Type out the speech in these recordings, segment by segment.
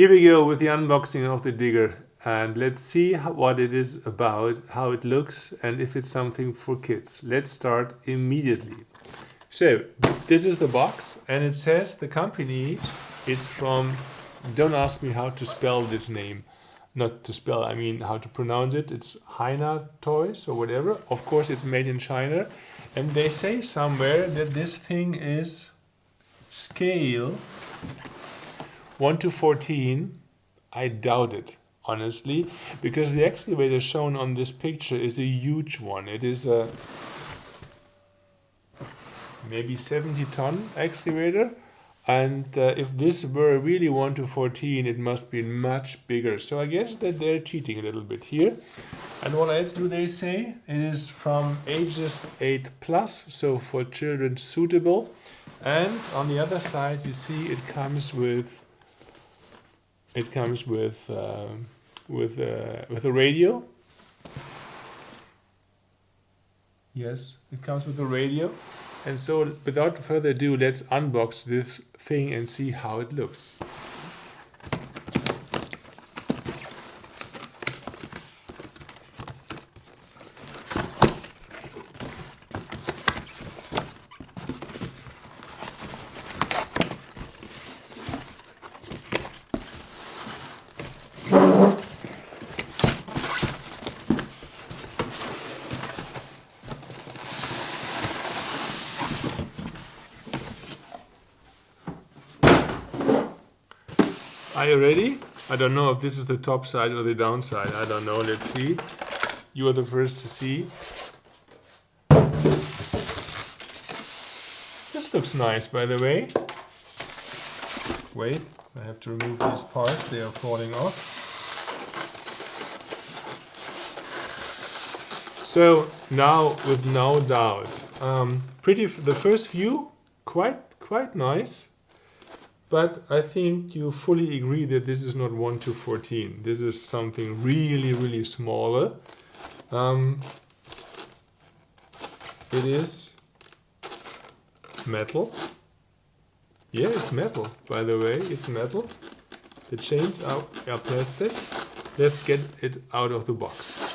Here we go with the unboxing of the digger, and let's see what it is about, how it looks, and if it's something for kids. Let's start immediately. So this is the box, and it says the company, it's from, don't ask me how to spell this name. Not to spell, I mean how to pronounce it. It's Haina Toys or whatever. Of course it's made in China, and they say somewhere that this thing is scale 1 to 14. I doubt it, honestly, because the excavator shown on this picture is a huge one. It is a maybe 70-ton excavator, and if this were really 1 to 14, it must be much bigger. So I guess that they're cheating a little bit here. And what else do they say? It is from ages 8+, so for children suitable. And on the other side, you see it comes with a radio. Yes, it comes with a radio. And so without further ado, let's unbox this thing and see how it looks. Are you ready? I don't know if this is the top side or the down side. I don't know. Let's see. You are the first to see. This looks nice, by the way. Wait, I have to remove these parts. They are falling off. So now, with no doubt, the first view, quite nice. But I think you fully agree that this is not 1 to 14. This is something really smaller. It is metal. Yeah, it's metal, by the way. It's metal. The chains are plastic. Let's get it out of the box.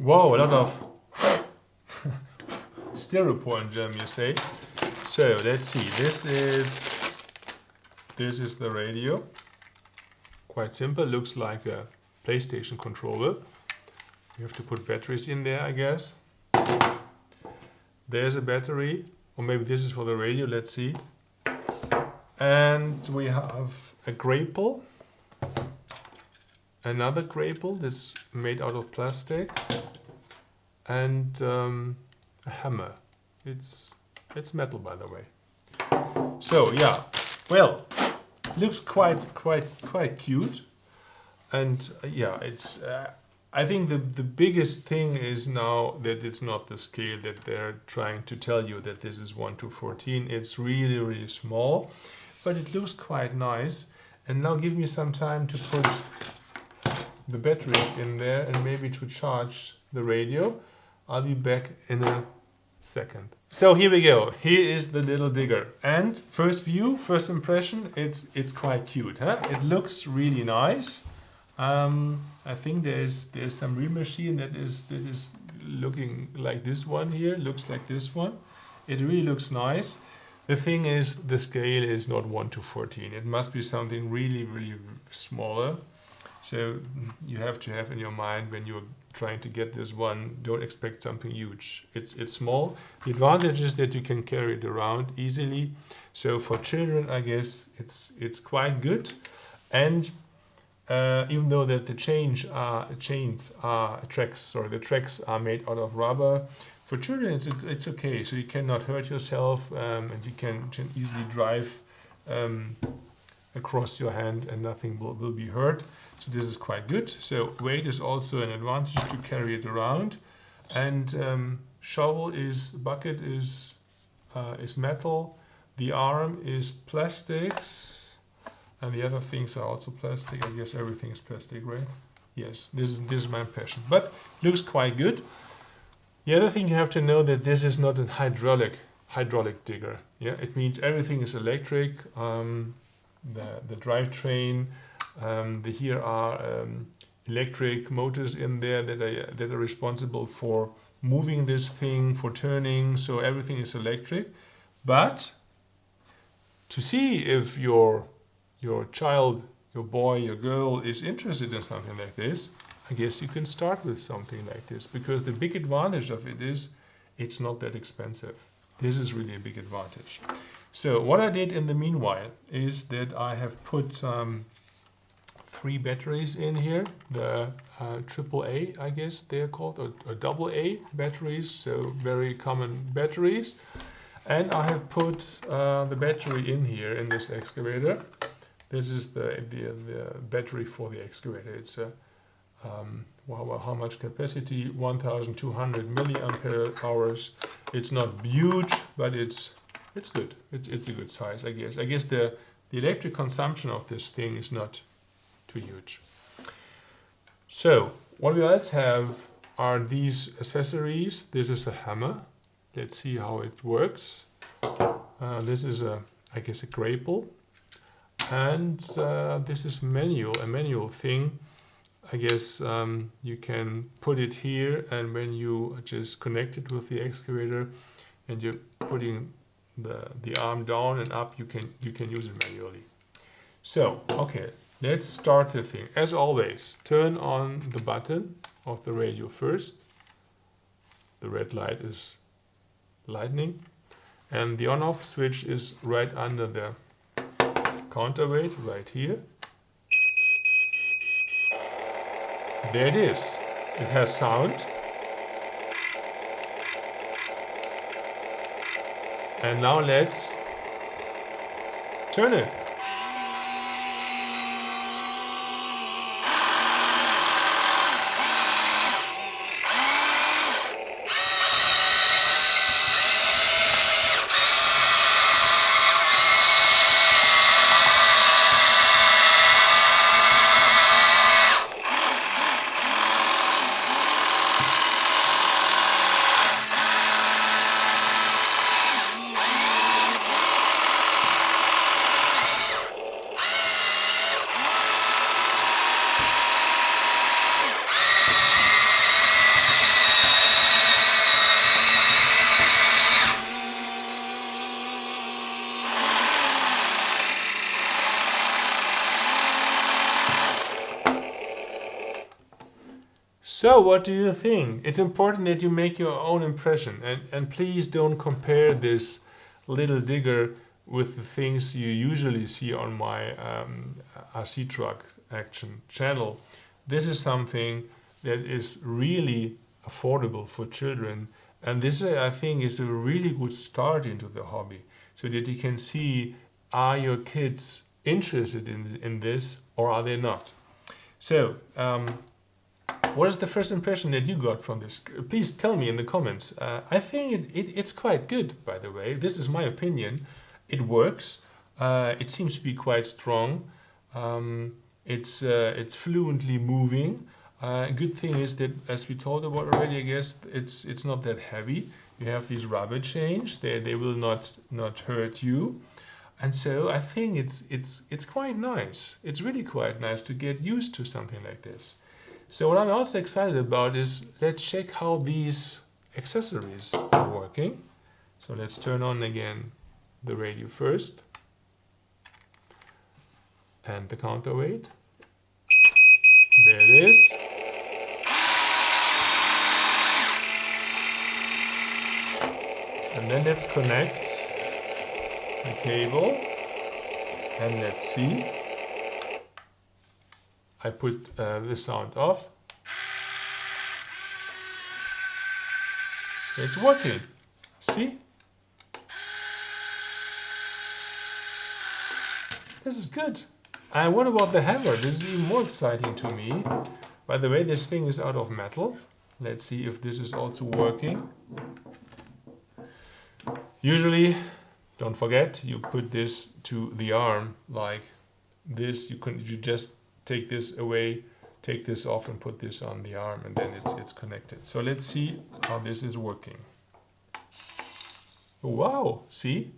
Whoa, a lot of styrofoam in German, you say. So let's see. This is the radio. Quite simple. Looks like a PlayStation controller. You have to put batteries in there, I guess. There's a battery, or maybe this is for the radio. Let's see. And we have a grapple. Another grapple that's made out of plastic. And a hammer. It's metal, by the way. So yeah, well, looks quite cute. And yeah, it's. I think the biggest thing is now that it's not the scale that they're trying to tell you that this is 1 to 14. It's really small, but it looks quite nice. And now give me some time to put the batteries in there and maybe to charge the radio. I'll be back in a second. So here we go. Here is the little digger. And first view, first impression, it's quite cute, huh? It looks really nice. I think there's some real machine that is looking like this one here. Looks like this one. It really looks nice. The thing is, the scale is not 1 to 14. It must be something really smaller. So you have to have in your mind when you're trying to get this one, don't expect something huge. It's small. The advantage is that you can carry it around easily. So for children, I guess it's quite good. And even though that the tracks are made out of rubber, for children it's okay. So you cannot hurt yourself, and you can easily drive across your hand and nothing will be hurt. So this is quite good. So weight is also an advantage to carry it around. And bucket is metal. The arm is plastics. And the other things are also plastic. I guess everything is plastic, right? Yes, this is my impression. But looks quite good. The other thing you have to know that this is not a hydraulic digger. Yeah, it means everything is electric. The drivetrain. Here are electric motors in there that are responsible for moving this thing, for turning. So everything is electric. But to see if your child, your boy, your girl is interested in something like this, I guess you can start with something like this, because the big advantage of it is it's not that expensive. This is really a big advantage. So what I did in the meanwhile is that I have put 3 batteries in here, the AAA, I guess they're called, or AA batteries, so very common batteries. And I have put the battery in here in this excavator. This is the battery for the excavator. It's how much capacity? 1,200 milliampere hours. It's not huge, but it's good. It's a good size, I guess. I guess the electric consumption of this thing is not too huge. So what we else have are these accessories. This is a hammer. Let's see how it works. This is I guess a grapple. And this is a manual thing. I guess you can put it here, and when you just connect it with the excavator and you're putting the arm down and up, you can use it manually. So, okay, let's start the thing. As always, turn on the button of the radio first. The red light is lightning, and the on-off switch is right under the counterweight, right here. There it is. It has sound. And now let's turn it. So what do you think? It's important that you make your own impression, and please don't compare this little digger with the things you usually see on my RC Truck Action channel. This is something that is really affordable for children, and this I think is a really good start into the hobby, so that you can see, are your kids interested in this or are they not? So what is the first impression that you got from this? Please tell me in the comments. I think it's quite good, by the way. This is my opinion. It works. It seems to be quite strong. It's fluently moving. Good thing is that, as we talked about already, I guess it's not that heavy. You have these rubber chains. They will not hurt you. And so I think it's quite nice. It's really quite nice to get used to something like this. So what I'm also excited about is, let's check how these accessories are working. So let's turn on again the radio first and the counterweight. There it is. And then let's connect the cable and let's see. I put the sound off. It's working. See? This is good. And what about the hammer? This is even more exciting to me. By the way, this thing is out of metal. Let's see if this is also working. Usually, don't forget, you put this to the arm like this, you just take this away, take this off and put this on the arm, and then it's connected. So let's see how this is working. Wow, see?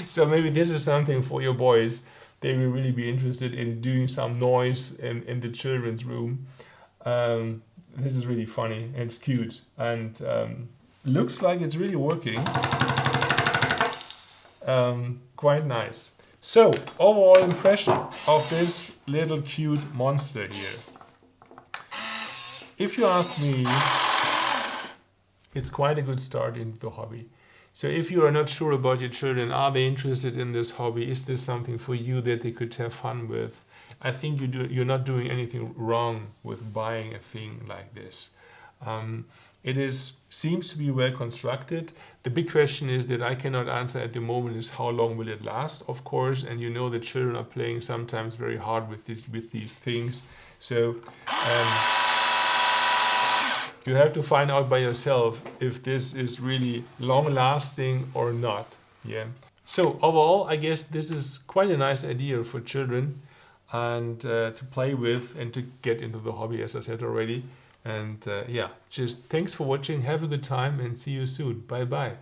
So maybe this is something for your boys. They will really be interested in doing some noise in the children's room. This is really funny and it's cute, and looks like it's really working. Quite nice. So, overall impression of this little cute monster here. If you ask me, it's quite a good start into the hobby. So if you are not sure about your children, are they interested in this hobby? Is this something for you that they could have fun with? I think you're not doing anything wrong with buying a thing like this. It seems to be well constructed. The big question is that I cannot answer at the moment is how long will it last, of course, and you know that children are playing sometimes very hard with these things. So you have to find out by yourself if this is really long lasting or not. Yeah. So overall, I guess this is quite a nice idea for children and to play with and to get into the hobby, as I said already. And yeah, just thanks for watching. Have a good time and see you soon. Bye bye.